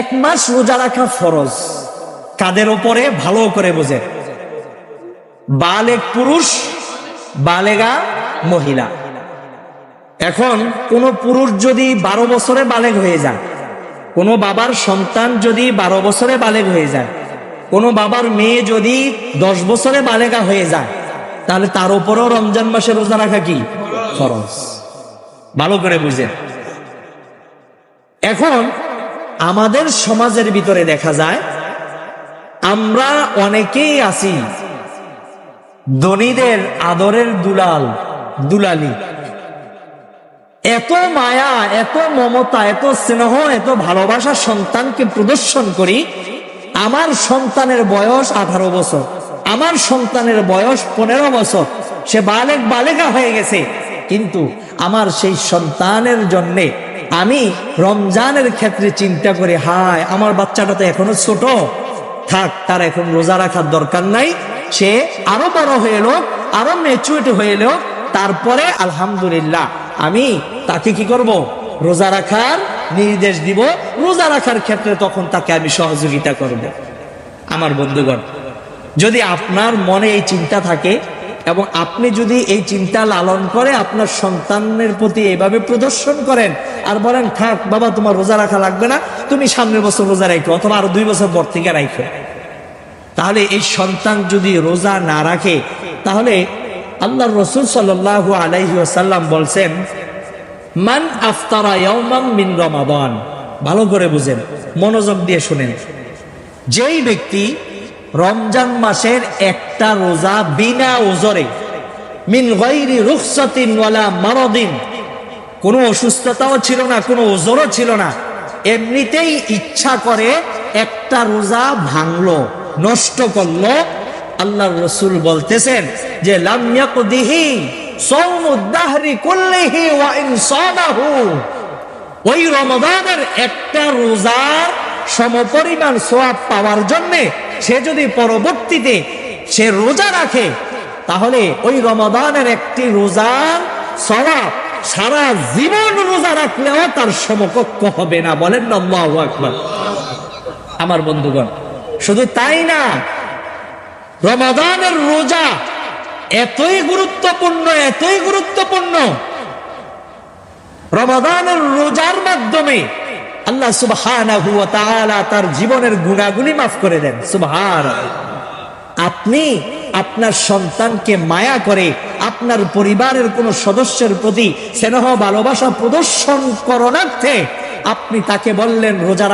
এক মাস রোজা রাখা ফরজ কাদের উপরে? ভালো করে বোঝেন, বালেগ পুরুষ, বালেগা মহিলা। এখন কোন পুরুষ যদি 12 বছরে বালেগ হয়ে যায়, কোন বাবার সন্তান যদি 12 বছরে বালেগ হয়ে যায়, কোন বাবার মেয়ে যদি 10 বছরে বালেগা হয়ে যায়, তাহলে তার উপরেও রমজান মাসে রোজা রাখা কি ফরজ। ভালো করে বুঝেন। এখন আমাদের সমাজের ভিতরে দেখা যায় আমরা অনেকেই আছি ধনীদের আদরের দুলাল দুলালি, এত মায়া, এত মমতা, এত স্নেহ, এত ভালোবাসা সন্তানকে প্রদর্শন করি। আমার সন্তানের বয়স 18 বছর, আমার সন্তানের বয়স 15 বছর, সে বালেগা হয়ে গেছে, কিন্তু আমার সেই সন্তানের জন্যে আমি রমজানের ক্ষেত্রে চিন্তা করি, হায় আমার বাচ্চাটা তো এখনো ছোট, থাক, তার এখন রোজা রাখার দরকার নাই, সে আরো বড় হয়ে এলো, আরো ম্যাচুরিটি হয়ে এলো, তারপরে আলহামদুলিল্লাহ আমি তাকে কি করব? রোজা রাখার নির্দেশ দিব, রোজা রাখার ক্ষেত্রে তখন তাকে আমি সহযোগিতা করব। আমার বন্ধুগণ, যদি আপনার মনে এই চিন্তা থাকে এবং আপনি যদি এই চিন্তা লালন করে আপনার সন্তানের প্রতি এইভাবে প্রদর্শন করেন আর বলেন, থাক বাবা তোমার রোজা রাখা লাগবে না, তুমি সামনের বছর রোজা রাখো অথবা আরো 2 বছর পর থেকে রাখো, তাহলে এই সন্তান যদি রোজা না রাখে, তাহলে আল্লাহর রাসূল সাল্লাল্লাহু আলাইহি ওয়াসাল্লাম বলছেন, মান আফতারা ইয়াওমান মিন রমাদান। ভালো করে বুঝেন, মনোযোগ দিয়ে শুনেন, যেই ব্যক্তি রমজান মাসের একটা রোজা বিনা ওজরে, মিন গায়রি রুখসাতিন ওয়ালা মারাদিন, কোনো অসুস্থতাও ছিল না, কোনো ওজরও ছিল না, এমনিতেই ইচ্ছা করে একটা রোজা ভাঙলো, নষ্ট করলো, আল্লাহর রাসূল বলতেছেন যে লাম ইয়াকদিহি সাওমুদ দাহরি কুল্লিহি ওয়া ইন সামাহু, ওই রমাদানের একটা রোজার সমপরিমাণ সওয়াব পাওয়ার জন্য সে যদি পরবর্তীতে সে রোজা রাখে, তাহলে ওই রমাদানের একটি রোজার সওয়াব সারা জীবন রোজা রাখলেও তার সমকক্ষ হবে না। বলেন আল্লাহু আকবার। আমার বন্ধুগণ, শুধু তাই না, রমাদানের রোজা এতই গুরুত্বপূর্ণ, এতই গুরুত্বপূর্ণ, রমাদানের রোজার মাধ্যমে আল্লাহ সুবহানাহু ওয়া তাআলা তার জীবনের গুনাহগুলি মাফ করে দেন। সুবহানাল্লাহ। আপনি আপনার সন্তানকে মায়া করে আপনার পরিবারের কোন সদস্যের প্রতি স্নেহ ভালোবাসা প্রদর্শন করণার্থে আপনি তাকে বললেন রোজা